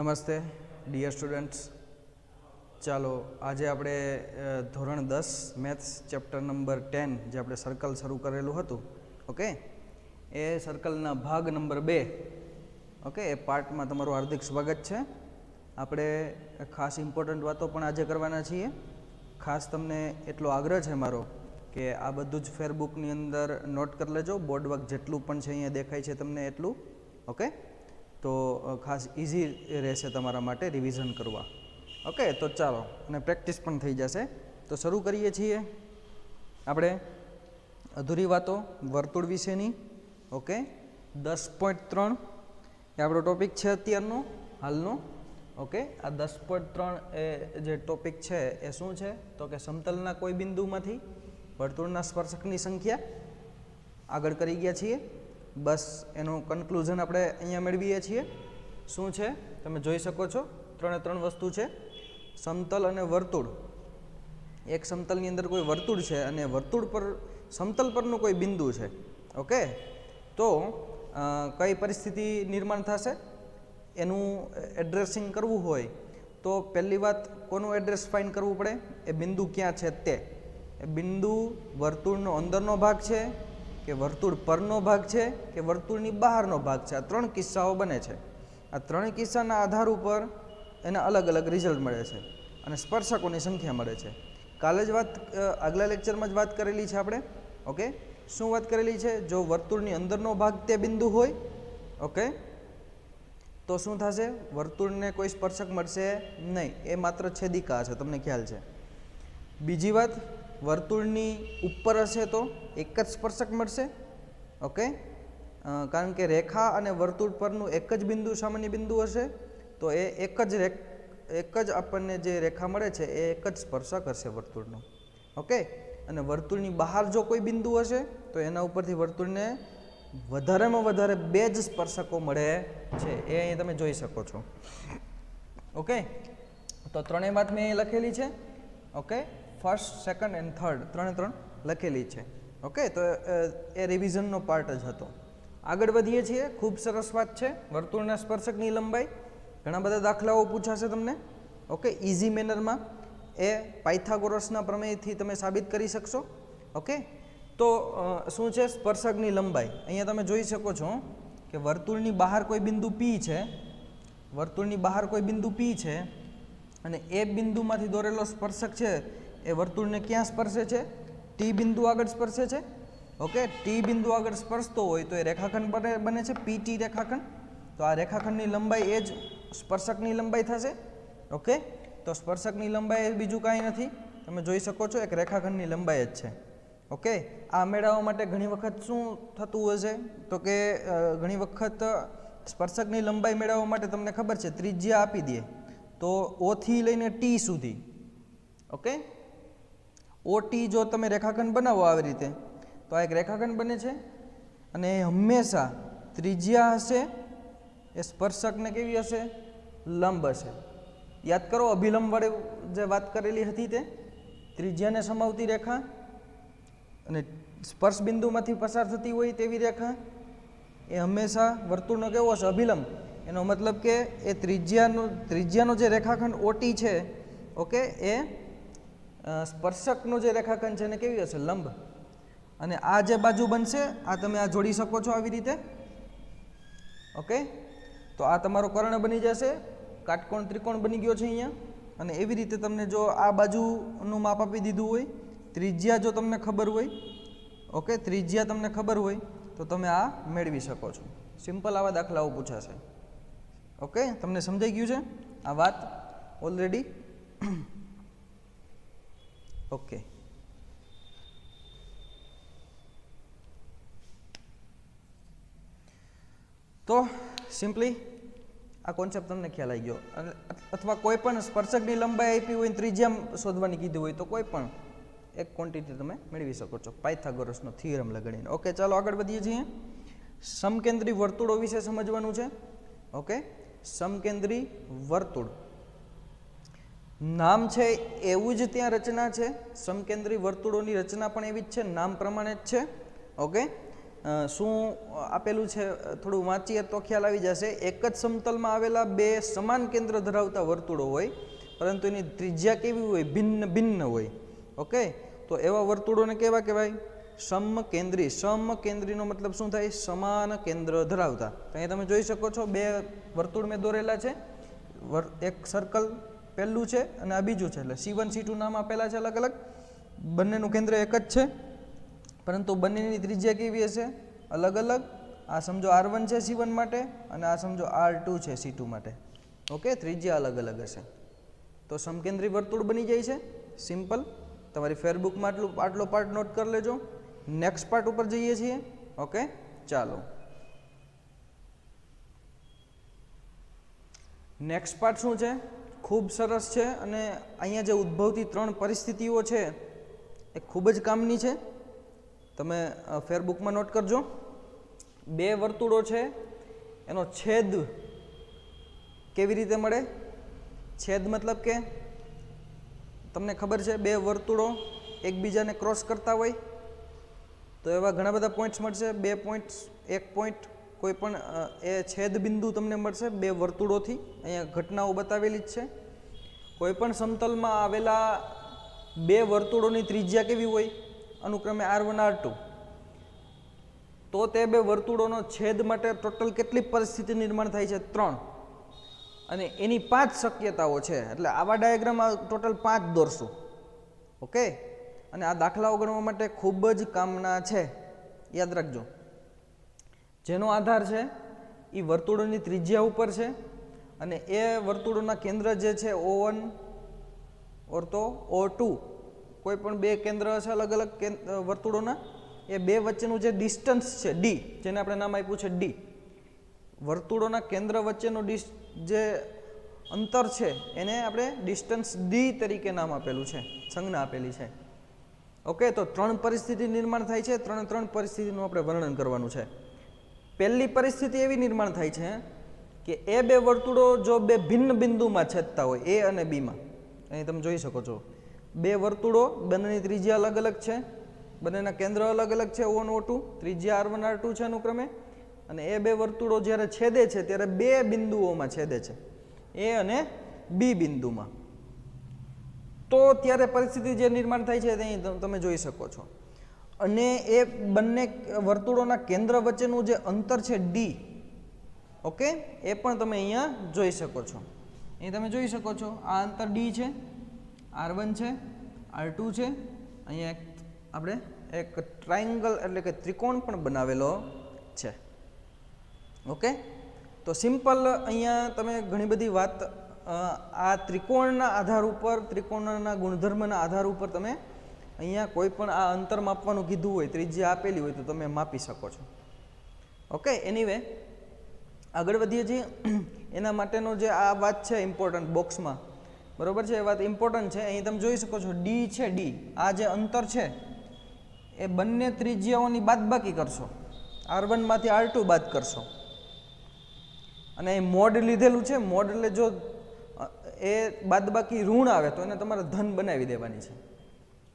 નમસ્તે dear students. ચાલો આજે આપણે ધોરણ 10 મેથ્સ ચેપ્ટર નંબર 10 જે આપણે સર્કલ શરૂ કરેલું હતું, ઓકે, એ સર્કલના ભાગ નંબર 2, ઓકે, એ પાર્ટમાં તમારું હાર્દિક સ્વાગત છે. આપણે ખાસ ઇમ્પોર્ટન્ટ વાતો પણ આજે કરવાના છીએ. ખાસ તમને એટલો આગ્રહ છે મારો કે આ બધું જ ફેરબુકની અંદર નોટ કરી લેજો. બોર્ડ વર્ક જેટલું પણ છે અહીંયા દેખાય છે તમને એટલું, ઓકે. તો ખાસ ઇઝી રહેશે તમારા માટે રિવિઝન કરવા, ઓકે. તો ચાલો, અને પ્રેક્ટિસ પણ થઈ જશે. તો શરૂ કરીએ છીએ આપણે અધૂરી વાતો વર્તુળ વિશેની, ઓકે. 10.3 એ આપણો ટોપિક છે અત્યારનો હાલનો, ઓકે. આ 10.3 એ જે ટોપિક છે એ શું છે તો કે સમતલના કોઈ બિંદુમાંથી વર્તુળના સ્પર્શકની સંખ્યા આગળ કરી ગયા છીએ. બસ એનું કન્ક્લુઝન આપણે અહીંયા મેળવીએ છીએ. શું છે તમે જોઈ શકો છો, 3 વસ્તુ છે: સમતલ અને વર્તુળ. એક સમતલની અંદર કોઈ વર્તુળ છે અને વર્તુળ પર સમતલ પરનું કોઈ બિંદુ છે, ઓકે. તો કઈ પરિસ્થિતિ નિર્માણ થશે, એનું એડ્રેસિંગ કરવું હોય તો પહેલી વાત કોનું એડ્રેસ ફાઇન્ડ કરવું પડે, એ બિંદુ ક્યાં છે તે. એ બિંદુ વર્તુળનો અંદરનો ભાગ છે કે વર્તુળ પરનો ભાગ છે કે વર્તુળની બહારનો ભાગ છે. આ 3 કિસ્સાઓ બને છે. આ 3 કિસ્સાના આધાર ઉપર એના અલગ અલગ રિઝલ્ટ મળે છે અને સ્પર્શકોની સંખ્યા મળે છે. કાલે જ આગલા લેક્ચરમાં જ વાત કરેલી છે આપણે, ઓકે. શું વાત કરેલી છે? જો વર્તુળની અંદરનો ભાગ તે બિંદુ હોય, ઓકે, તો શું થશે? વર્તુળને કોઈ સ્પર્શક મળશે નહીં, એ માત્ર છેદિકા હશે, તમને ખ્યાલ છે. બીજી વાત, વર્તુળની ઉપર હશે તો એક જ સ્પર્શક મળશે, ઓકે. કારણ કે રેખા અને વર્તુળ પરનું એક જ બિંદુ સામાન્ય બિંદુ હશે, તો એ એક જ આપણને જે રેખા મળે છે એ એક જ સ્પર્શક હશે વર્તુળનો, ઓકે. અને વર્તુળની બહાર જો કોઈ બિંદુ હશે તો એના ઉપરથી વર્તુળને વધારેમાં વધારે 2 જ સ્પર્શકો મળે છે. એ અહીં તમે જોઈ શકો છો, ઓકે. તો 3 વાત મેં અહીં લખેલી છે, okay. First, second and third 3 લખેલી છે, ઓકે. તો એ રિવિઝનનો પાર્ટ જ હતો. આગળ વધીએ છીએ. ખૂબ સરસ વાત છે, વર્તુળના સ્પર્શકની લંબાઈ. ઘણા બધા દાખલાઓ પૂછાશે તમને, ઓકે, ઇઝી મેનરમાં. એ પાયથાગોરસના પ્રમેયથી તમે સાબિત કરી શકશો, ઓકે. તો શું છે સ્પર્શકની લંબાઈ? અહીંયા તમે જોઈ શકો છો કે વર્તુળની બહાર કોઈ બિંદુ P છે, વર્તુળની બહાર કોઈ બિંદુ P છે અને એ બિંદુમાંથી દોરેલો સ્પર્શક છે એ વર્તુળને ક્યાં સ્પર્શે છે? T બિંદુ આગળ સ્પર્શે છે, ઓકે. T બિંદુ આગળ સ્પર્શતો હોય તો એ રેખાખંડ બને છે PT રેખાખંડ. તો આ રેખાખંડની લંબાઈ એ જ સ્પર્શકની લંબાઈ થશે, ઓકે. તો સ્પર્શકની લંબાઈ એ બીજું કાંઈ નથી, તમે જોઈ શકો છો, એક રેખાખંડની લંબાઈ જ છે, ઓકે. આ મેળવવા માટે ઘણી વખત શું થતું હશે તો કે ઘણી વખત સ્પર્શકની લંબાઈ મેળવવા માટે તમને ખબર છે ત્રિજ્યા આપી દે તો O થી લઈને T સુધી, ઓકે. OT જો તમે રેખાખંડ બનાવો આવી રીતે તો આ એક રેખાખંડ બને છે અને એ હંમેશા ત્રિજ્યા હશે એ સ્પર્શકને કેવી હશે? લંબ હશે. યાદ કરો અભિલંબ વડે જે વાત કરેલી હતી તે ત્રિજ્યાને સમાવતી રેખા અને સ્પર્શ બિંદુમાંથી પસાર થતી હોય તેવી રેખા એ હંમેશા વર્તુળનો કેવો હશે? અભિલંબ. એનો મતલબ કે એ ત્રિજ્યાનો જે રેખાખંડ OT છે, ઓકે, એ સ્પર્શકનો જે રેખાખંડ છે એને કેવી હશે? લંબ. અને આ જે બાજુ બનશે આ તમે આ જોડી શકો છો આવી રીતે, ઓકે. તો આ તમારો કર્ણ બની જશે, કાટકોણ ત્રિકોણ બની ગયો છે અહીંયા. અને એવી રીતે તમને જો આ બાજુનું માપ આપી દીધું હોય, ત્રિજ્યા જો તમને ખબર હોય, ઓકે, ત્રિજ્યા તમને ખબર હોય તો તમે આ મેળવી શકો છો. સિમ્પલ આવા દાખલાઓ પૂછાશે, ઓકે. તમને સમજાઈ ગયું છે આ વાત ઓલરેડી? ઓકે. તો સિમ્પલી આ કોન્સેપ્ટ તમને ખ્યાલ આવી ગયો. અથવા કોઈ પણ સ્પર્શકની લંબાઈ આપી હોય, ત્રિજ્યા શોધવાની કીધી હોય તો કોઈ પણ એક ક્વોન્ટિટી તમે મેળવી શકો છો પાયથાગોરસનો થિયરમ લગાડીને, ઓકે. ચાલો આગળ વધીએ છીએ. સમકેન્દ્રી વર્તુળો વિશે સમજવાનું છે, ઓકે. સમકેન્દ્રી વર્તુળ નામ છે એવું જ ત્યાં રચના છે. સમકેન્દ્રી વર્તુળોની રચના પણ એવી જ છે, નામ પ્રમાણે જ છે, ઓકે. શું આપેલું છે થોડું વાંચીએ તો ખ્યાલ આવી જશે. એક જ સમતલમાં આવેલા બે સમાન કેન્દ્ર ધરાવતા વર્તુળો હોય, પરંતુ એની ત્રિજ્યા કેવી હોય? ભિન્ન ભિન્ન હોય. ઓકે, તો એવા વર્તુળોને કેવા કહેવાય? સમકેન્દ્રી. સમકેન્દ્રીનો મતલબ શું થાય? સમાન કેન્દ્ર ધરાવતા. તો અહીંયા તમે જોઈ શકો છો બે વર્તુળ મેં દોરેલા છે. એક સર્કલ પહેલું છે અને આ બીજું છે, એટલે C1 C2 નામ આપેલા છે અલગ અલગ. બંનેનું કેન્દ્ર એક જ છે, પરંતુ બંનેની ત્રિજ્યા કેવી હશે? અલગ અલગ. આ સમજો R1 છે C1 માટે અને આ સમજો R2 છે C2 માટે. ઓકે, ત્રિજ્યા અલગ અલગ હશે. તો સમકેન્દ્રી વર્તુળ બની જાય છે. સિમ્પલ. તમારી ફેરબુકમાં આટલો પાર્ટ નોટ કરી લેજો. નેક્સ્ટ પાર્ટ ઉપર જઈએ છીએ. ઓકે, ચાલો. નેક્સ્ટ પાર્ટ શું છે? ખૂબ સરસ છે, અને અહીંયા જે ઉદ્ભવતી 3 પરિસ્થિતિઓ છે એ ખૂબ જ કામની છે. તમે ફેરબુકમાં નોટ કરજો. બે વર્તુળો છે, એનો છેદ કેવી રીતે મળે? છેદ મતલબ કે તમને ખબર છે, બે વર્તુળો એકબીજાને ક્રોસ કરતા હોય તો એવા ઘણા બધા પોઈન્ટ્સ મળશે. 2 પોઈન્ટ્સ, 1 પોઈન્ટ, કોઈ પણ એ છેદ બિંદુ તમને મળશે બે વર્તુળોથી. અહીંયા ઘટનાઓ બતાવેલી જ છે. કોઈ પણ સમતલમાં આવેલા બે વર્તુળોની ત્રિજ્યા કેવી હોય? અનુક્રમે R1 R2. તો તે બે વર્તુળોનો છેદ માટે ટોટલ કેટલી પરિસ્થિતિ નિર્માણ થાય છે? 3. અને એની 5 શક્યતાઓ છે. એટલે આવા ડાયાગ્રામમાં ટોટલ 5 દોરશું. ઓકે, અને આ દાખલાઓ ગણવા માટે ખૂબ જ કામના છે, યાદ રાખજો. જેનો આધાર છે એ વર્તુળોની ત્રિજ્યા ઉપર છે, અને એ વર્તુળોના કેન્દ્ર જે છે O1 ઓર તો O2, કોઈ પણ બે કેન્દ્ર હશે અલગ અલગ વર્તુળોના, એ બે વચ્ચેનું જે ડિસ્ટન્સ છે D, જેને આપણે નામ આપ્યું છે D, વર્તુળોના કેન્દ્ર વચ્ચેનું જે અંતર છે એને આપણે ડિસ્ટન્સ D તરીકે નામ આપેલું છે, સંજ્ઞા આપેલી છે. ઓકે, તો 3 પરિસ્થિતિ નિર્માણ થાય છે. 3 પરિસ્થિતિનું આપણે વર્ણન કરવાનું છે. પહેલી પરિસ્થિતિ એવી નિર્માણ થાય છે કે એ બે વર્તુળો જો બે ભિન્ન બિંદુમાં છેદતા હોય, A અને B માં. અહીં તમે જોઈ શકો છો બે વર્તુળો, બંનેની ત્રિજ્યા અલગ અલગ છે, બંનેના કેન્દ્ર અલગ અલગ છે O1 O2, ત્રિજ્યા R1 R2 છે અનુક્રમે. અને એ બે વર્તુળો જ્યારે છેદે છે ત્યારે બે બિંદુઓમાં છેદે છે, A અને B બિંદુમાં. તો ત્યારે પરિસ્થિતિ જે નિર્માણ થાય છે તે અહીં તમે જોઈ શકો છો. અને એ બંને વર્તુળોના કેન્દ્ર વચ્ચેનું જે અંતર છે D, ઓકે, એ પણ તમે અહીંયા જોઈ શકો છો. અહીં તમે જોઈ શકો છો આ અંતર D છે, R1 છે, R2 છે. અહીંયા આપણે એક ટ્રાયંગલ એટલે કે ત્રિકોણ પણ બનાવેલો છે. ઓકે, તો સિમ્પલ અહીંયા તમે ઘણી બધી વાત આ ત્રિકોણના આધાર ઉપર, ત્રિકોણના ગુણધર્મના આધાર ઉપર તમે અહીંયા કોઈ પણ આ અંતર માપવાનું કીધું હોય, ત્રિજ્યા આપેલી હોય તો તમે માપી શકો છો. ઓકે, એનીવે આગળ વધીએ છીએ. એના માટેનો જે આ વાત છે ઇમ્પોર્ટન્ટ બોક્સમાં, બરોબર છે, એ વાત ઇમ્પોર્ટન્ટ છે. અહીં તમે જોઈ શકો છો D છે, D આ જે અંતર છે એ બંને ત્રિજ્યાઓની બાદબાકી કરશો, R1 માંથી R2 બાદ કરશો. અને એ મોડ લીધેલું છે. મોડ એટલે જો એ બાદબાકી ઋણ આવે તો એને તમારે ધન બનાવી દેવાની છે.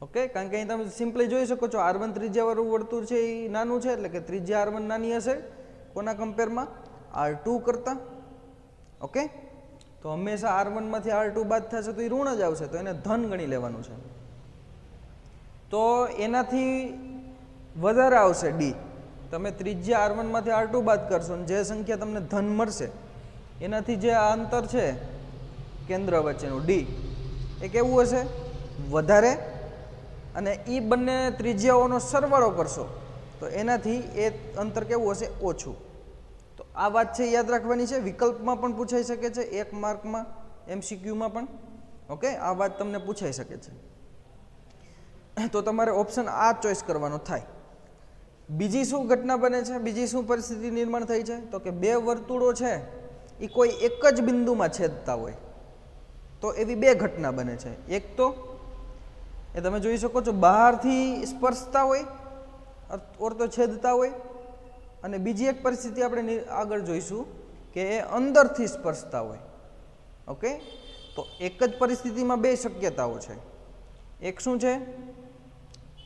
ઓકે, કારણ કે અહીં તમે સિમ્પલી જોઈ શકો છો R1 ત્રિજ્યાવાળું વર્તુળ છે એ નાનું છે, એટલે કે ત્રિજ્યા R1 નાની હશે કોના કમ્પેરમાં? R2 કરતા. ઓકે, તો હંમેશા R1 માંથી R2 બાદ થશે તો એ ઋણ જ આવશે, તો એને ધન ગણી લેવાનું છે. તો એનાથી વધારે આવશે D. તમે ત્રિજ્યા R1 માંથી R2 બાદ કરશો અને જે સંખ્યા તમને ધન મળશે એનાથી જે આ અંતર છે કેન્દ્ર વચ્ચેનું D, એ કેવું હશે? વધારે. અને એ બંને ત્રિજ્યાઓનો સરવાળો કરશો તો એનાથી એ અંતર કેવું હશે? ઓછું. તો આ વાત છે યાદ રાખવાની છે. વિકલ્પમાં પણ પૂછાઈ શકે છે, 1 માર્કમાં, MCQમાં પણ. ઓકે, આ વાત તમને પૂછાઈ શકે છે. તો તમારે ઓપ્શન આ ચોઈસ કરવાનો થાય. બીજી શું ઘટના બને છે? બીજી શું પરિસ્થિતિ નિર્માણ થઈ છે? તો કે બે વર્તુળો છે એ કોઈ એક જ બિંદુમાં છેદતા હોય તો એવી બે ઘટના બને છે. એક તો એ તમે જોઈ શકો છો બહારથી સ્પર્શતા હોય ઓર તો છેદતા હોય, અને બીજી એક પરિસ્થિતિ આપણે આગળ જોઈશું કે એ અંદરથી સ્પર્શતા હોય. ઓકે, તો એક જ પરિસ્થિતિમાં બે શક્યતાઓ છે. એક શું છે?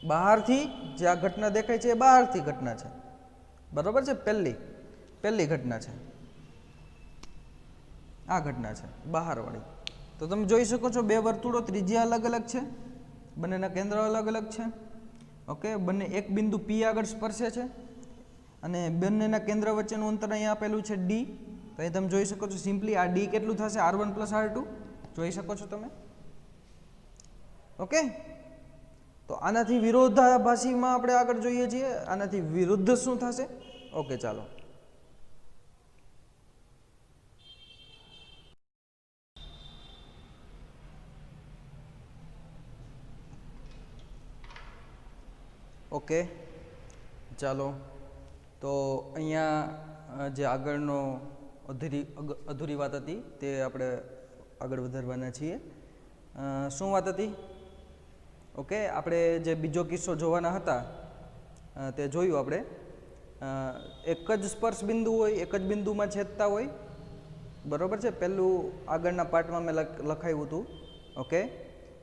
બહારથી જે આ ઘટના દેખાય છે એ બહારથી ઘટના છે, બરાબર છે, પહેલી ઘટના છે, આ ઘટના છે બહારવાળી. તો તમે જોઈ શકો છો બે વર્તુળો, ત્રિજ્યા અલગ અલગ છે, બંનેના કેન્દ્ર અલગ અલગ છે. ઓકે, બંને એક બિંદુ P આગળ સ્પર્શે છે અને બંનેના કેન્દ્ર વચ્ચેનું અંતર અહીંયા આપેલું છે D. તો અહીં તમે જોઈ શકો છો સિમ્પલી આ D કેટલું થશે, R1 + R2 જોઈ શકો છો તમે. ઓકે, તો આનાથી વિરોધાભાસીમાં આપણે આગળ જોઈએ છીએ, આનાથી વિરુદ્ધ શું થશે. ઓકે, ચાલો ઓકે ચાલો તો અહીંયા જે આગળનો અધૂરી વાત હતી તે આપણે આગળ વધારવાના છીએ. શું વાત હતી? ઓકે, આપણે જે બીજો કિસ્સો જોવાના હતા તે જોયું આપણે. એક જ સ્પર્શ બિંદુ હોય, એક જ બિંદુમાં છેદતા હોય, બરાબર છે. પહેલું આગળના પાર્ટમાં મેં લખાવ્યું હતું. ઓકે,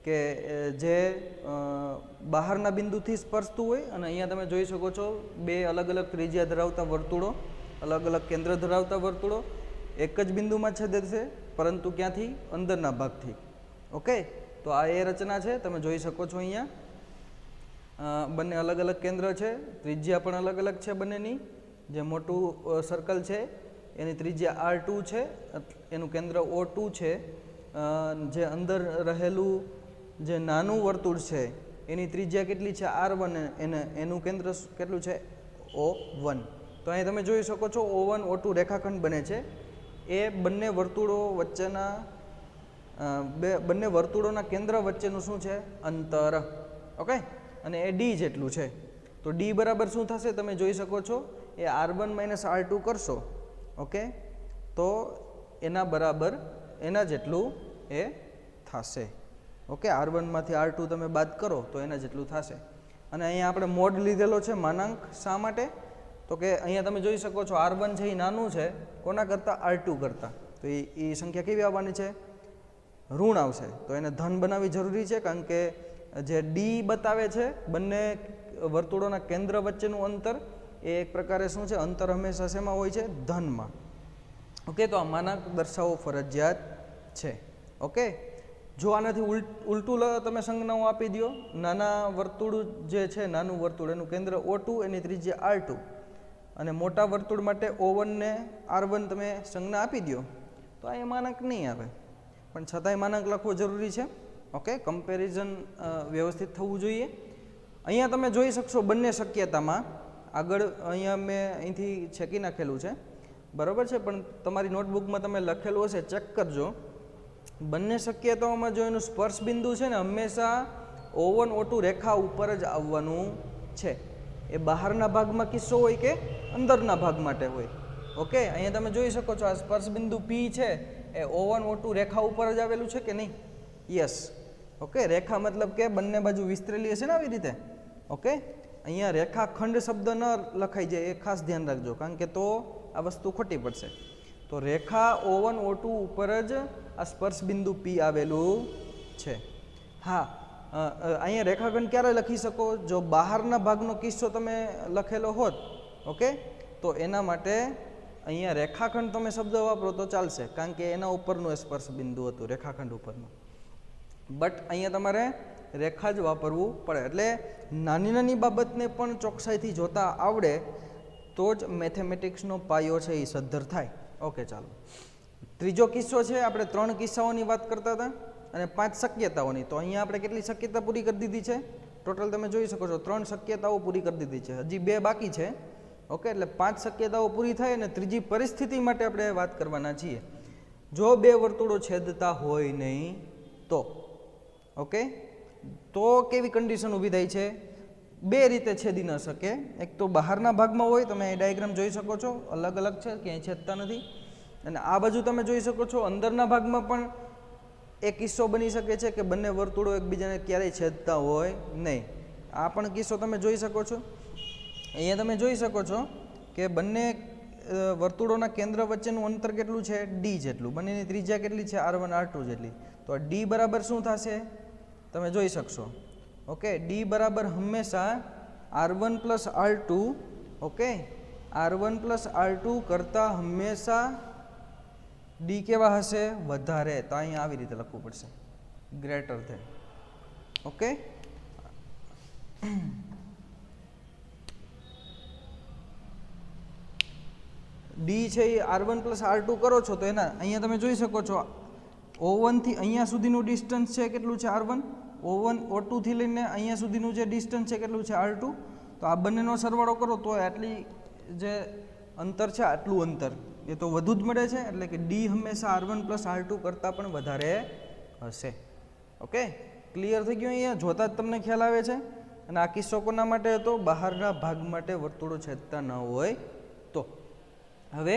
કે જે બહારના બિંદુથી સ્પર્શતું હોય અને અહીંયા તમે જોઈ શકો છો બે અલગ અલગ ત્રિજ્યા ધરાવતા વર્તુળો, અલગ અલગ કેન્દ્ર ધરાવતા વર્તુળો એક જ બિંદુમાં છેદે છે, પરંતુ ક્યાંથી? અંદરના ભાગથી. ઓકે, તો આ એ રચના છે, તમે જોઈ શકો છો અહીંયા. બંને અલગ અલગ કેન્દ્ર છે, ત્રિજ્યા પણ અલગ અલગ છે બંનેની. જે મોટું સર્કલ છે એની ત્રિજ્યા R2 છે, એનું કેન્દ્ર O2 છે. જે અંદર રહેલું જે નાનું વર્તુળ છે એની ત્રિજ્યા કેટલી છે? R1, એનું કેન્દ્ર કેટલું છે? O1. તો અહીં તમે જોઈ શકો છો O1 O2 રેખાખંડ બને છે. એ બંને વર્તુળો વચ્ચેના બંને વર્તુળોના કેન્દ્ર વચ્ચેનું શું છે? અંતર. ઓકે, અને એ D જેટલું છે. તો D બરાબર શું થશે? તમે જોઈ શકો છો એ R1 - R2 કરશો. ઓકે, તો એના બરાબર એના જેટલું એ થશે. ઓકે, R1 માંથી R2 તમે બાદ કરો તો એના જેટલું થશે. અને અહીંયા આપણે મોડ લીધેલો છે માનાંક. શા માટે? તો કે અહીંયા તમે જોઈ શકો છો R1 છે એ નાનું છે કોના કરતાં? R2 કરતાં. તો એ સંખ્યા કેવી આવવાની છે? ઋણ આવશે. તો એને ધન બનાવવી જરૂરી છે, કારણ કે જે D બતાવે છે બંને વર્તુળોના કેન્દ્ર વચ્ચેનું અંતર, એ એક પ્રકારે શું છે? અંતર હંમેશા શેમાં હોય છે? ધનમાં. ઓકે, તો આ માનાંક દર્શાવવો ફરજિયાત છે. ઓકે, જો આનાથી ઉલટું તમે સંજ્ઞાઓ આપી દો, નાના વર્તુળ જે છે, નાનું વર્તુળ એનું કેન્દ્ર O2, એની ત્રિજ્યા R2, અને મોટા વર્તુળ માટે O1 ને R1 તમે સંજ્ઞા આપી દો, તો આ માનાંક નહીં આવે. પણ છતાંય માનાંક લખવો જરૂરી છે. ઓકે, કમ્પેરિઝન વ્યવસ્થિત થવું જોઈએ. અહીંયા તમે જોઈ શકશો બંને શક્યતામાં આગળ અહીંયા મેં અહીંથી છેકી નાખેલું છે, બરાબર છે, પણ તમારી નોટબુકમાં તમે લખેલું હશે, ચેક કરજો. બંને શક્યતાઓમાં જો એનું સ્પર્શ બિંદુ છે ને હંમેશા O1 O2 રેખા ઉપર જ આવવાનું છે. એ બહારના ભાગમાં કિસ્સો હોય કે અંદરના ભાગ માટે હોય. ઓકે, અહીંયા તમે જોઈ શકો છો આ સ્પર્શ બિંદુ P છે એ O1 O2 રેખા ઉપર જ આવેલું છે કે નહીં? યસ. ઓકે, રેખા મતલબ કે બંને બાજુ વિસ્તરેલી હશે ને આવી રીતે. ઓકે, અહીંયા રેખાખંડ શબ્દ ન લખાઈ જાય એ ખાસ ધ્યાન રાખજો, કારણ કે તો આ વસ્તુ ખોટી પડશે. તો રેખા O1 O2 ઉપર જ આ સ્પર્શ બિંદુ P આવેલું છે. હા, અહીંયા રેખાખંડ ક્યારે લખી શકો? જો બહારના ભાગનો કિસ્સો તમે લખેલો હોત, ઓકે, તો એના માટે અહીંયા રેખાખંડ તમે શબ્દ વાપરો તો ચાલશે, કારણ કે એના ઉપરનું સ્પર્શ બિંદુ હતું, રેખાખંડ ઉપરનું. બટ અહીંયા તમારે રેખા જ વાપરવું પડે. એટલે નાની નાની બાબતને પણ ચોકસાઈથી જોતા આવડે તો જ મેથેમેટિક્સનો પાયો છે એ સદ્ધર થાય. ઓકે, ચાલો ત્રીજો કિસ્સો છે. આપણે 3 કિસ્સાઓની વાત કરતા હતા અને 5 શક્યતાઓની. તો અહીંયા આપણે કેટલી શક્યતા પૂરી કરી દીધી છે? ટોટલ તમે જોઈ શકો છો 3 શક્યતાઓ પૂરી કરી દીધી છે, હજી 2 બાકી છે. ઓકે, એટલે 5 શક્યતાઓ પૂરી થાય અને ત્રીજી પરિસ્થિતિ માટે આપણે વાત કરવાના છીએ. જો 2 વર્તુળો છેદતા હોય નહીં તો. ઓકે, તો કેવી કન્ડિશન ઊભી થાય છે? 2 રીતે છેદી ન શકે. એક તો બહારના ભાગમાં હોય, તમે એ ડાયાગ્રામ જોઈ શકો છો, અલગ અલગ છે, ક્યાંય છેદતા નથી. અને આ બાજુ તમે જોઈ શકો છો અંદરના ભાગમાં પણ એક કિસ્સો બની શકે છે કે બંને વર્તુળો એકબીજાને ક્યારેય છેદતા હોય નહીં. આ પણ કિસ્સો તમે જોઈ શકો છો. અહીંયા તમે જોઈ શકો છો કે બંને વર્તુળોના કેન્દ્ર વચ્ચેનું અંતર કેટલું છે? D જેટલું. બંનેની ત્રિજ્યા કેટલી છે? R1 R2 જેટલી. તો D બરાબર શું થશે? તમે જોઈ શકશો. ઓકે, D બરાબર હંમેશા R1 + R2. Okay, R1 plus R2 કરતાં હંમેશા ડી કેવા હશે? વધારે. તો અહીંયા આવી રીતે લખવું પડશે, ગ્રેટર ધેન. ઓકે, ડી છે એ R1 પ્લસ R2 કરો છો તો એના અહીંયા તમે જોઈ શકો છો O1 થી અહીંયા સુધીનું ડિસ્ટન્સ છે કેટલું છે? R1. O2 થી લઈને અહીંયા સુધીનું જે ડિસ્ટન્સ છે કેટલું છે? R2. તો આ બંનેનો સરવાળો કરો તો આટલી જે અંતર છે આટલું અંતર એ તો વધુ જ મળે છે, એટલે કે ડી હંમેશા R1 પ્લસ R2 કરતાં પણ વધારે હશે. ઓકે, ક્લિયર થઈ ગયું? અહીંયા જોતા જ તમને ખ્યાલ આવે છે. અને આ કિસ્સો કોના માટે હતો? બહારના ભાગ માટે વર્તુળો છેદતા ન હોય તો. હવે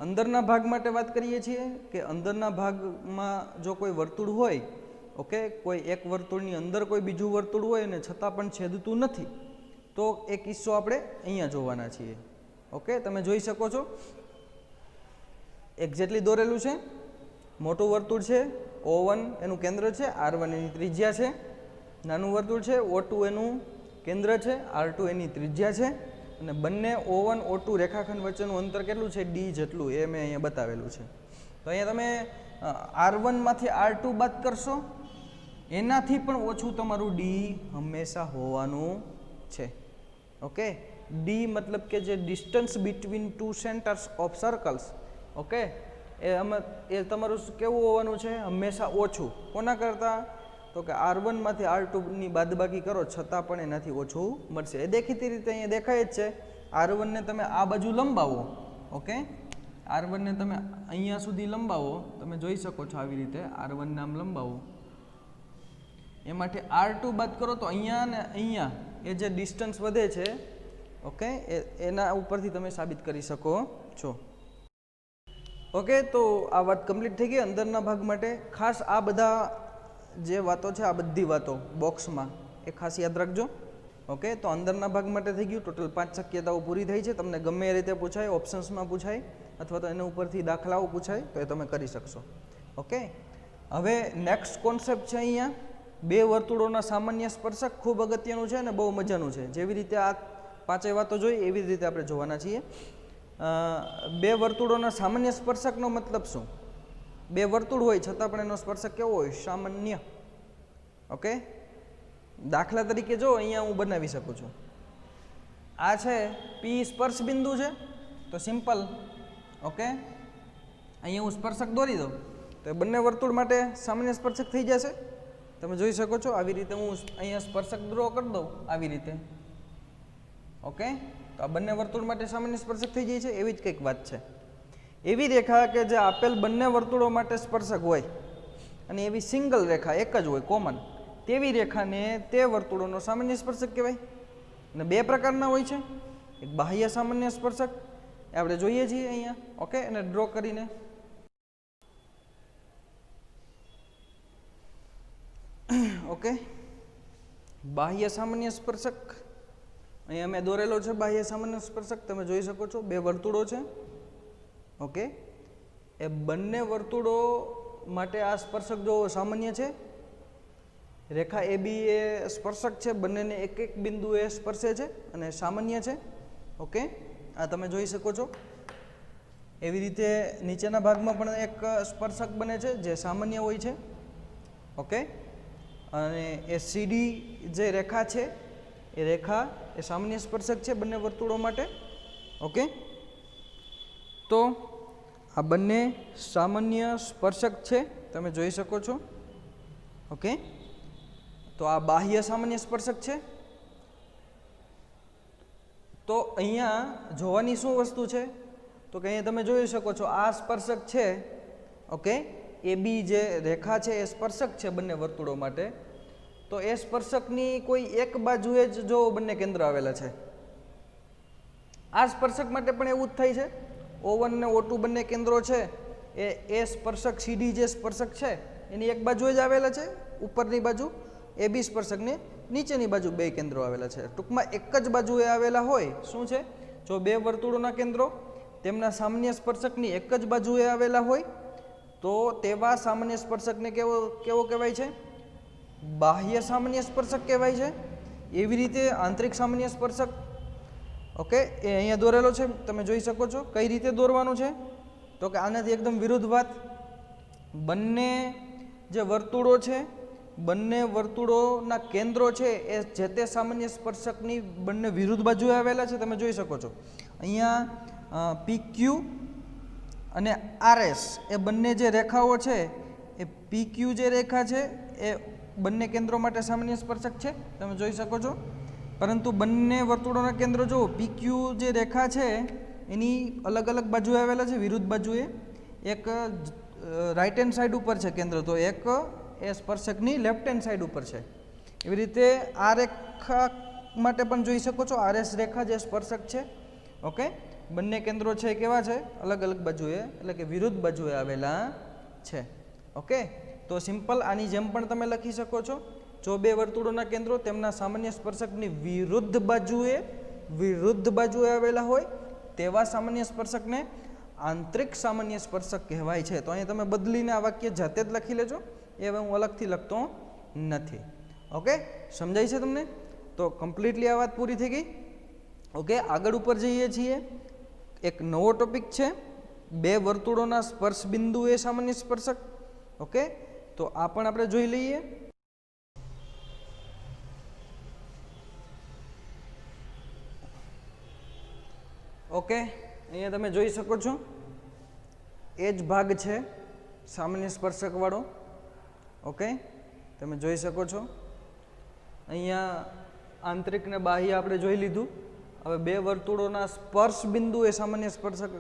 અંદરના ભાગ માટે વાત કરીએ છીએ કે અંદરના ભાગમાં જો કોઈ વર્તુળ હોય, ઓકે, કોઈ એક વર્તુળની અંદર કોઈ બીજું વર્તુળ હોય અને છતાં પણ છેદતું નથી, તો એ કિસ્સો આપણે અહીંયા જોવાના છીએ. ઓકે, તમે જોઈ શકો છો એક્ઝેક્ટલી દોરેલું છે. મોટું વર્તુળ છે O1 એનું કેન્દ્ર છે, R1 એની ત્રિજ્યા છે. નાનું વર્તુળ છે O2 એનું કેન્દ્ર છે, R2 એની ત્રિજ્યા છે. અને બંને O1 O2 રેખાખંડ વચ્ચેનું અંતર કેટલું છે? ડી જેટલું. એ મેં અહીંયા બતાવેલું છે. તો અહીંયા તમે R1 માંથી R2 બાદ કરશો, એનાથી પણ ઓછું તમારું ડી હંમેશા હોવાનું છે. ઓકે, ડી મતલબ કે જે distance between two centres of circles, okay, એ તમારું કેવું હોવાનું છે? હંમેશા ઓછું. કોના કરતાં? તો કે R1 માંથી R2 ની બાદબાકી કરો છતાં પણ એનાથી ઓછું મળશે. એ દેખીતી રીતે અહીંયા દેખાય જ છે. R1 ને તમે આ બાજુ લંબાવો, ઓકે, R1 ને તમે અહીંયા સુધી લંબાવો, તમે જોઈ શકો છો આવી રીતે R1 ને આમ લંબાવો, એમાંથી R2 બાદ કરો તો અહીંયા ને અહીંયા એ જે ડિસ્ટન્સ વધે છે, ઓકે, એના ઉપરથી તમે સાબિત કરી શકો છો. ઓકે, તો આ વાત કમ્પ્લીટ થઈ ગઈ અંદરના ભાગ માટે. ખાસ આ બધા જે વાતો છે, આ બધી વાતો બોક્સમાં એ ખાસ યાદ રાખજો. ઓકે, તો અંદરના ભાગ માટે થઈ ગયું. ટોટલ 5 શક્યતાઓ પૂરી થઈ છે. તમને ગમે એ રીતે પૂછાય, ઓપ્શન્સમાં પૂછાય અથવા તો એના ઉપરથી દાખલાઓ પૂછાય તો એ તમે કરી શકશો. ઓકે, હવે નેક્સ્ટ કોન્સેપ્ટ છે અહીંયા બે વર્તુળોના સામાન્ય સ્પર્શક. ખૂબ અગત્યનું છે અને બહુ મજાનું છે. જેવી રીતે આ 5 વાતો જોઈ એવી રીતે આપણે જોવાના છીએ. બે વર્તુળોના સામાન્ય સ્પર્શકનો મતલબ શું? બે વર્તુળ હોય છતાં પણ એનો સ્પર્શક કેવો હોય? સામાન્ય. ઓકે, દાખલા તરીકે જો અહીંયા હું બનાવી શકું છું. આ છે P સ્પર્શ બિંદુ છે, તો સિમ્પલ. ઓકે, અહીંયા હું સ્પર્શક દોરી દઉં તો એ બંને વર્તુળ માટે સામાન્ય સ્પર્શક થઈ જશે. તમે જોઈ શકો છો આવી રીતે હું અહીંયા સ્પર્શક ડ્રો કરી દઉં આવી રીતે. ઓકે, તો આ બંને વર્તુળ માટે સામાન્ય સ્પર્શક થઈ જાય છે. એવી જ કંઈક વાત છે. એવી રેખા કે જે આપેલ બંને વર્તુળો માટે સ્પર્શક હોય અને એવી સિંગલ રેખા એક જ હોય કોમન, તેવી રેખાને તે વર્તુળોનો સામાન્ય સ્પર્શક કહેવાય. અને બે પ્રકારના હોય છે. એક બાહ્ય સામાન્ય સ્પર્શક આપણે જોઈએ છીએ અહીંયા, ઓકે, અને ડ્રો કરીને. ઓકે, બાહ્ય સામાન્ય સ્પર્શક અહીંયા મેં દોરેલો છે. બાહ્ય સામાન્ય સ્પર્શક તમે જોઈ શકો છો. બે વર્તુળો છે, ઓકે, એ બંને વર્તુળો માટે આ સ્પર્શક જો સામાન્ય છે. રેખા AB એ સ્પર્શક છે, બંનેને એક એક બિંદુએ સ્પર્શે છે અને સામાન્ય છે. ઓકે, આ તમે જોઈ શકો છો. એવી રીતે નીચેના ભાગમાં પણ એક સ્પર્શક બને છે જે સામાન્ય હોય છે. ઓકે, અને એ CD જે રેખા છે એ રેખા એ સામાન્ય સ્પર્શક છે બંને વર્તુળો માટે. ઓકે, તો આ બંને સામાન્ય સ્પર્શક છે, તમે જોઈ શકો છો. ઓકે, તો આ બાહ્ય સામાન્ય સ્પર્શક છે. તો અહીંયા જોવાની શું વસ્તુ છે? તો કે અહીંયા તમે જોઈ શકો છો આ સ્પર્શક છે. ઓકે, AB જે રેખા છે એ સ્પર્શક છે બંને વર્તુળો માટે. તો એ સ્પર્શકની કોઈ એક બાજુએ જ જો બંને કેન્દ્ર આવેલા છે. આ સ્પર્શક માટે પણ એવું જ થાય છે. O1 ને O2 બંને કેન્દ્રો છે એ સ્પર્શક CD જે સ્પર્શક છે એની એક બાજુએ જ આવેલા છે, ઉપરની બાજુ. AB સ્પર્શકની નીચેની બાજુ બે કેન્દ્રો આવેલા છે. ટૂંકમાં એક જ બાજુએ આવેલા હોય. શું છે? જો બે વર્તુળોના કેન્દ્રો તેમના સામાન્ય સ્પર્શકની એક જ બાજુએ આવેલા હોય તો તેવા સામાન્ય સ્પર્શકને કેવો કહેવાય છે? બાહ્ય સામાન્ય સ્પર્શક કહેવાય છે. એવી રીતે આંતરિક સામાન્ય સ્પર્શક, ઓકે, એ અહીંયા દોરેલો છે, તમે જોઈ શકો છો. કઈ રીતે દોરવાનું છે તો કે આનાથી એકદમ વિરુદ્ધવાત. બંને જે વર્તુળો છે, બંને વર્તુળોના કેન્દ્રો છે એ જે તે સામાન્ય સ્પર્શકની બંને વિરુદ્ધ બાજુએ આવેલા છે. તમે જોઈ શકો છો અહીંયા PQ અને RS એ બંને જે રેખાઓ છે એ PQ જે રેખા છે એ બંને કેન્દ્રો માટે સામાન્ય સ્પર્શક છે, તમે જોઈ શકો છો. પરંતુ બંને વર્તુળોના કેન્દ્રો જો PQ જે રેખા છે એની અલગ અલગ બાજુએ આવેલા છે, વિરુદ્ધ બાજુએ. એક રાઈટ હેન્ડ સાઈડ ઉપર છે કેન્દ્ર, તો એક એ સ્પર્શકની લેફ્ટ હેન્ડ સાઈડ ઉપર છે. એવી રીતે આ રેખા માટે પણ જોઈ શકો છો, RS રેખા જે સ્પર્શક છે. ઓકે, બંને કેન્દ્રો છે કેવા છે, અલગ અલગ બાજુએ, એટલે કે વિરુદ્ધ બાજુએ આવેલા છે. ઓકે, તો સિમ્પલ આની જેમ પણ તમે લખી શકો છો. જો બે વર્તુળોના કેન્દ્રો તેમના સામાન્ય સ્પર્શકની વિરુદ્ધ બાજુએ આવેલા હોય તેવા સામાન્ય સ્પર્શકને આંતરિક સામાન્ય સ્પર્શક કહેવાય છે. તો અહીંયા તમે બદલીને આ વાક્ય જાતે જ લખી લેજો, એ હવે હું અલગથી લખતો નથી. ઓકે, સમજાય છે તમને? તો કમ્પ્લીટલી આ વાત પૂરી થઈ ગઈ. ઓકે, આગળ ઉપર જઈએ છીએ. એક નવો ટોપિક છે, બે વર્તુળોના સ્પર્શ બિંદુ એ સામાન્ય સ્પર્શક. ઓકે, તો આ પણ આપણે જોઈ લઈએ. ઓકે, અહીંયા તમે જોઈ શકો છો એ જ ભાગ છે સામાન્ય સ્પર્શક વાળો. ઓકે, તમે જોઈ શકો છો અહીંયા આંતરિક ને બાહ્ય આપણે જોઈ લીધું. હવે બે વર્તુળોના સ્પર્શ બિંદુ એ સામાન્ય સ્પર્શક.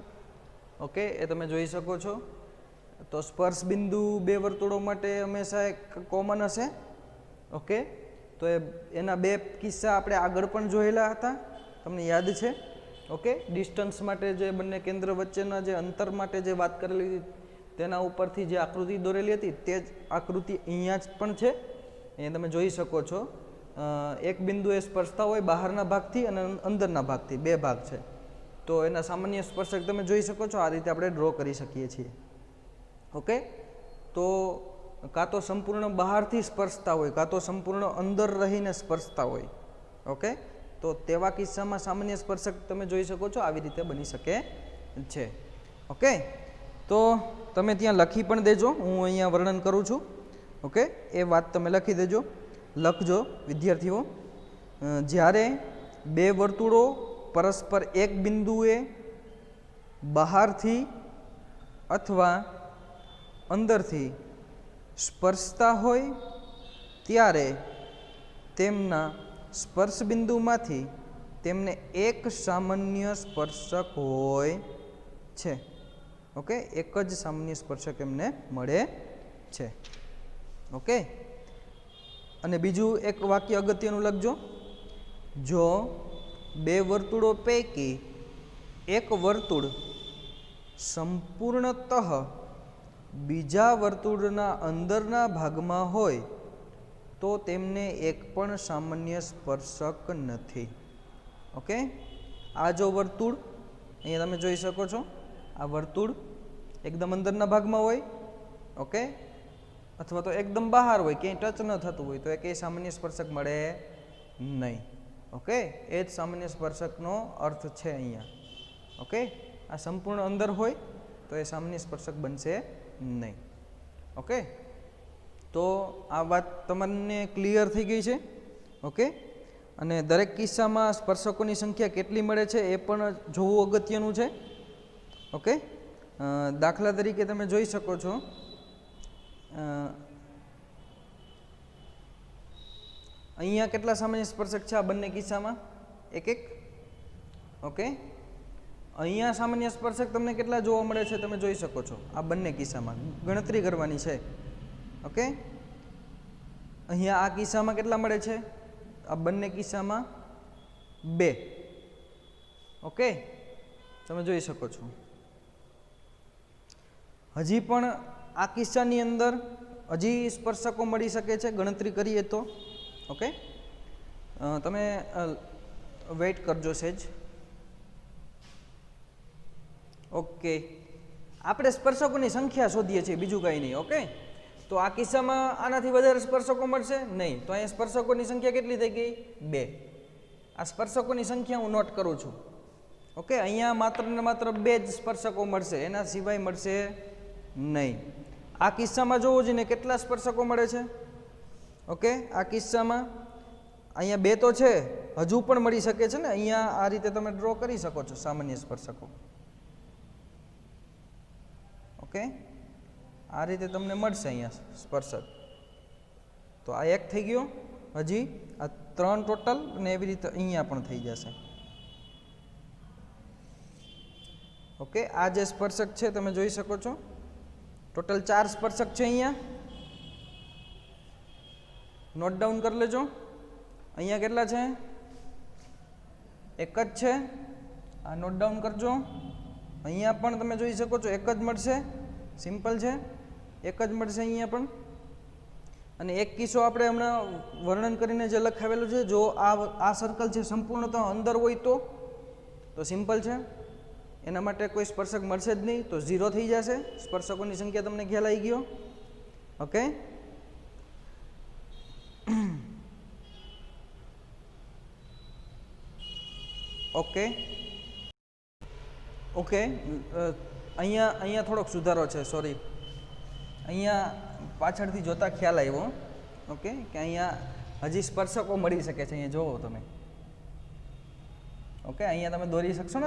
ઓકે, એ તમે જોઈ શકો છો. તો સ્પર્શ બિંદુ બે વર્તુળો માટે હંમેશા એક કોમન હશે. ઓકે, તો એના બે કિસ્સા આપણે આગળ પણ જોયેલા હતા, તમને યાદ છે. ઓકે, ડિસ્ટન્સ માટે જે બંને કેન્દ્ર વચ્ચેના જે અંતર માટે જે વાત કરેલી હતી તેના ઉપરથી જે આકૃતિ દોરેલી હતી તે જ આકૃતિ અહીંયા જ પણ છે. અહીંયા તમે જોઈ શકો છો એક બિંદુ એ સ્પર્શતા હોય બહારના ભાગથી અને અંદરના ભાગથી, બે ભાગ છે. તો એના સામાન્ય સ્પર્શક તમે જોઈ શકો છો, આ રીતે આપણે ડ્રો કરી શકીએ છીએ. ઓકે, તો કાં તો સંપૂર્ણ બહારથી સ્પર્શતા હોય, કાં તો સંપૂર્ણ અંદર રહીને સ્પર્શતા હોય. ઓકે, તો તેવા કિસ્સામાં સામાન્ય સ્પર્શક તમે જોઈ શકો છો આવી રીતે બની શકે છે. ઓકે, તો તમે ત્યાં લખી પણ દેજો, હું અહીંયા વર્ણન કરું છું. ઓકે, એ વાત તમે લખી દેજો, લખજો વિદ્યાર્થીઓ. જ્યારે બે વર્તુળો પરસ્પર એક બિંદુએ બહારથી અથવા અંદરથી સ્પર્શતા હોય ત્યારે તેમના સ્પર્શ બિંદુમાંથી તેમને એક સામાન્ય સ્પર્શક હોય છે. ઓકે, એક જ સામાન્ય સ્પર્શક એમને મળે છે. ઓકે, અને બીજું એક વાક્ય અગત્યનું લખજો. જો બે વર્તુળો પૈકી એક વર્તુળ સંપૂર્ણતઃ બીજા વર્તુળના અંદરના ભાગમાં હોય તો તેમને એક પણ સામાન્ય સ્પર્શક નથી. ઓકે, આ જો વર્તુળ અહીંયા તમે જોઈ શકો છો, આ વર્તુળ એકદમ અંદરના ભાગમાં હોય. ઓકે, અથવા તો એકદમ બહાર હોય, ક્યાંય ટચ ન થતું હોય, તો એ કંઈ સામાન્ય સ્પર્શક મળે નહીં. ઓકે, એ જ સામાન્ય સ્પર્શકનો અર્થ છે અહીંયા. ઓકે, આ સંપૂર્ણ અંદર હોય તો એ સામાન્ય સ્પર્શક બનશે નહીં. ઓકે, તો આ વાત તમને ક્લિયર થઈ ગઈ છે. ઓકે, અને દરેક કિસ્સામાં સ્પર્શકોની સંખ્યા કેટલી મળે છે એ પણ જોવું અગત્યનું છે. ઓકે, દાખલા તરીકે તમે જોઈ શકો છો અહીંયા કેટલા સામાન્ય સ્પર્શક છે આ બંને કિસ્સામાં? એક એક. ઓકે, અહીંયા સામાન્ય સ્પર્શક તમને કેટલા જોવા મળે છે તમે જોઈ શકો છો આ બંને કિસ્સામાં, ગણતરી કરવાની છે. ઓકે, અહીંયા આ કિસ્સામાં કેટલા મળે છે? આ બંને કિસ્સામાં 2. ઓકે, તમે જોઈ શકો છો. હજી પણ આ કિસ્સાની અંદર હજી સ્પર્શકો મળી શકે છે ગણતરી કરીએ તો. ઓકે, તમે વેઇટ કરજો સેજ. ઓકે, આપણે સ્પર્શકોની સંખ્યા શોધીએ છીએ, બીજું કંઈ નહીં. ઓકે, તો આ કિસ્સામાં આનાથી વધારે સ્પર્શકો મળશે નહીં, તો અહીંયા સ્પર્શકોની સંખ્યા કેટલી થઈ ગઈ? 2. આ સ્પર્શકોની સંખ્યા હું નોટ કરું છું. ઓકે, અહીંયા માત્ર ને માત્ર 2 જ સ્પર્શકો મળશે, એના સિવાય મળશે નહીં. આ કિસ્સામાં જોવું જોઈએ કેટલા સ્પર્શકો મળે છે. ઓકે, આ કિસ્સામાં અહીંયા 2 તો છે, હજુ પણ મળી શકે છે ને. અહીંયા આ રીતે તમે ડ્રો કરી શકો છો સામાન્ય સ્પર્શકો. ઓકે, આ રીતે તમને મળશે અહીંયા સ્પર્શક. તો આ 1 થઈ ગયો, હજી આ 3 ટોટલ, અને એવી રીતે અહીંયા પણ થઈ જશે. ઓકે, આ જે સ્પર્શક છે તમે જોઈ શકો છો, ટોટલ 4 સ્પર્શક છે અહીંયા. નોટ ડાઉન કરી લેજો. અહીંયા કેટલા છે? 1 જ છે. આ નોટ ડાઉન કરજો. અહીંયા પણ તમે જોઈ શકો છો 1 જ મળશે. સિમ્પલ છે, 1 જ મળશે અહીંયા પણ. અને એક કિસ્સો આપણે હમણાં વર્ણન કરીને જે લખાવેલું છે, જો આ સર્કલ છે સંપૂર્ણતઃ અંદર હોય તો સિમ્પલ છે, એના માટે કોઈ સ્પર્શક મળશે જ નહીં, તો 0 થઈ જશે. સ્પર્શકોની સંખ્યા તમને ખ્યાલ આવી ગયો. ઓકે, ઓકે ઓકે અહીંયા થોડોક સુધારો છે, સોરી. અહીંયા પાછળથી જોતા ખ્યાલ આવ્યો, ઓકે, કે અહીંયા હજી સ્પર્શકો મળી શકે છે. અહીંયા જોવો તમે. ઓકે, અહીંયા તમે દોરી શકશો ને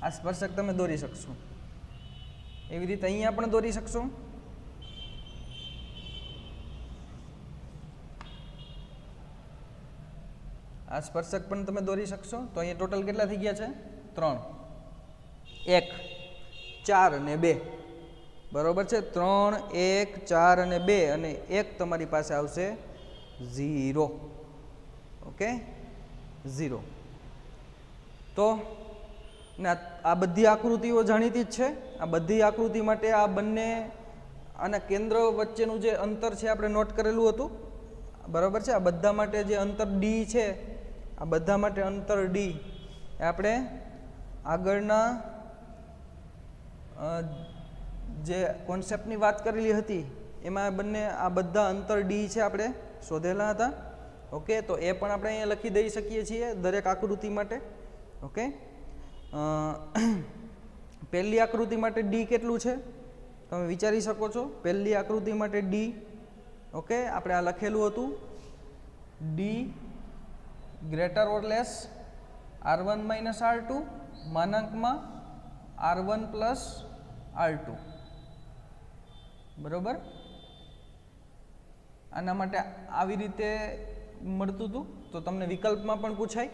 આ સ્પર્શક તમે દોરી શકશો. એવી રીતે અહીંયા પણ દોરી શકશો. આ સ્પર્શક પણ તમે દોરી શકશો. તો અહીંયા ટોટલ કેટલા થઈ ગયા છે? 3, 1, 4 અને 2. બરોબર છે. 3, 1, 4 અને 2, અને 1 તમારી પાસે આવશે 0. ઓકે, 0. તો ને આ બધી આકૃતિઓ જાણીતી જ છે. આ બધી આકૃતિ માટે આ બંને આના કેન્દ્ર વચ્ચેનું જે અંતર છે આપણે નોટ કરેલું હતું. બરાબર છે. આ બધા માટે જે અંતર D છે, આ બધા માટે અંતર D એ આપણે આગળના જે કોન્સેપ્ટની વાત કરેલી હતી એમાં આ બધા અંતર D છે આપણે શોધેલા હતા. ઓકે, તો એ પણ આપણે અહીંયા લખી દઈ શકીએ છીએ દરેક આકૃતિ માટે. ઓકે, પહેલી આકૃતિ માટે D કેટલું છે તમે વિચારી શકો છો. પહેલી આકૃતિ માટે D, ઓકે, આપણે આ લખેલું હતું, D greater or less R1 minus R2 માનાંકમાં R1 પ્લસ R2. બરોબર. આના માટે આવી રીતે મળતું હતું. તો તમને વિકલ્પમાં પણ પૂછાય.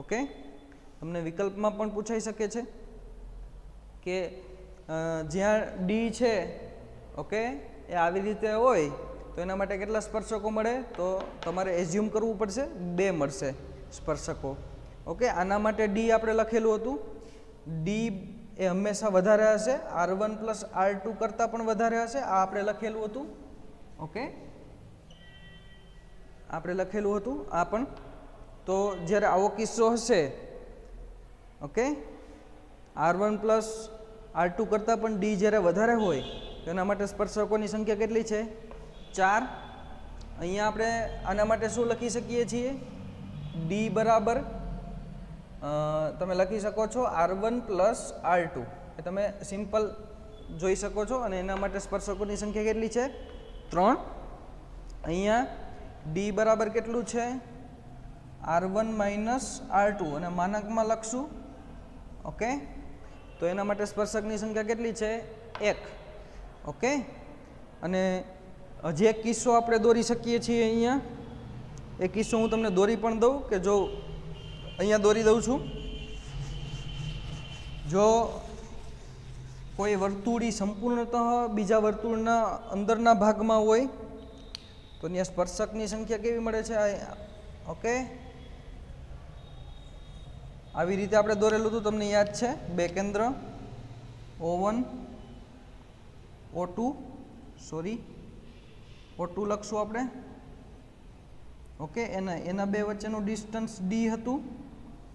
ઓકે, તમને વિકલ્પમાં પણ પૂછાઈ શકે છે કે જ્યાં D છે, ઓકે, એ આવી રીતે હોય તો એના માટે કેટલા સ્પર્શકો મળે? તો તમારે એઝ્યુમ કરવું પડશે 2 મળશે સ્પર્શકો. ઓકે, આના માટે D આપણે લખેલું હતું, D એ હંમેશા વધારે હશે, R1 પ્લસ R2 કરતાં પણ વધારે હશે. આ આપણે લખેલું હતું. ઓકે, આપણે લખેલું હતું આ પણ. તો જ્યારે આવો કિસ્સો હશે, ઓકે, R1 પ્લસ R2 કરતાં પણ D જ્યારે વધારે હોય તો એના માટે સ્પર્શકોની સંખ્યા કેટલી છે? 4. અહીંયા આપણે આના માટે શું લખી શકીએ છીએ? D બરાબર તમે લખી શકો છો R1 પ્લસ R2. એ તમે સિમ્પલ જોઈ શકો છો. અને એના માટે સ્પર્શકોની સંખ્યા કેટલી છે? 3. અહીંયા D બરાબર કેટલું છે? R1 માઇનસ R2, અને માનાંકમાં લખશું. ઓકે, તો એના માટે સ્પર્શકની સંખ્યા કેટલી છે? 1. ઓકે, અને હજી એક કિસ્સો આપણે દોરી શકીએ છીએ અહીંયા. એ કિસ્સો હું તમને દોરી પણ દઉં, કે જો અહીંયા દોરી દઉં છું. જો કોઈ વર્તુળી સંપૂર્ણતઃ બીજા વર્તુળના અંદરના ભાગમાં હોય તો ત્યાં સ્પર્શકની સંખ્યા કેવી મળે છે? ઓકે, આવી રીતે આપણે દોરેલું હતું, તમને યાદ છે. 2 કેન્દ્ર O1 O2, સોરી O2 લખશું આપણે. ઓકે, એના 2 વચ્ચેનું ડિસ્ટન્સ D હતું.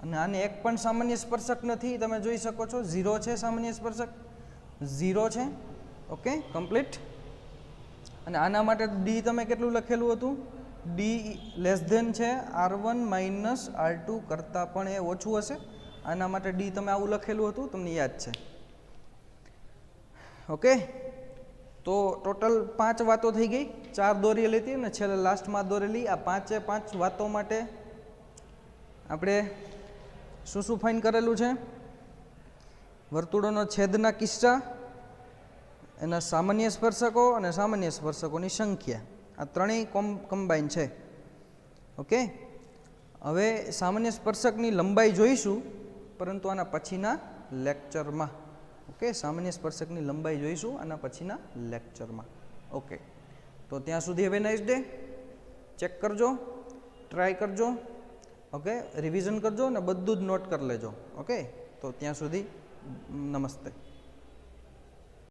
અને આને એક પણ સામાન્ય સ્પર્શક નથી, તમે જોઈ શકો છો. 0 છે સામાન્ય સ્પર્શક, 0 છે. Okay, complete. અને આના માટે D તમે કેટલું લખેલું હતું? D લેસ ધેન છે R1 માઇનસ R2 કરતાં પણ એ ઓછું હશે. આના માટે ડી તમે આવું લખેલું હતું, તમને યાદ છે. ઓકે, તો ટોટલ 5 વાતો થઈ ગઈ, 4 દોરેલી હતી અને છેલ્લે લાસ્ટમાં દોરેલી. આ 5 વાતો માટે આપણે શું શું ફાઇન કરેલું છે? વર્તુળોનો છેદના કિસ્સા, એના સામાન્ય સ્પર્શકો અને સામાન્ય સ્પર્શકોની સંખ્યા, આ ત્રણેય કમ્બાઈન છે. ઓકે, હવે સામાન્ય સ્પર્શકની લંબાઈ જોઈશું, પરંતુ આના પછીના લેક્ચરમાં. ઓકે, સામાન્ય સ્પર્શકની લંબાઈ જોઈશું આના પછીના લેક્ચરમાં. ઓકે, તો ત્યાં સુધી have a nice day. Check કરજો, ટ્રાય કરજો. ઓકે, રિવિઝન કરજો અને બધું જ નોટ કરી લેજો. ઓકે, તો ત્યાં સુધી નમસ્તે.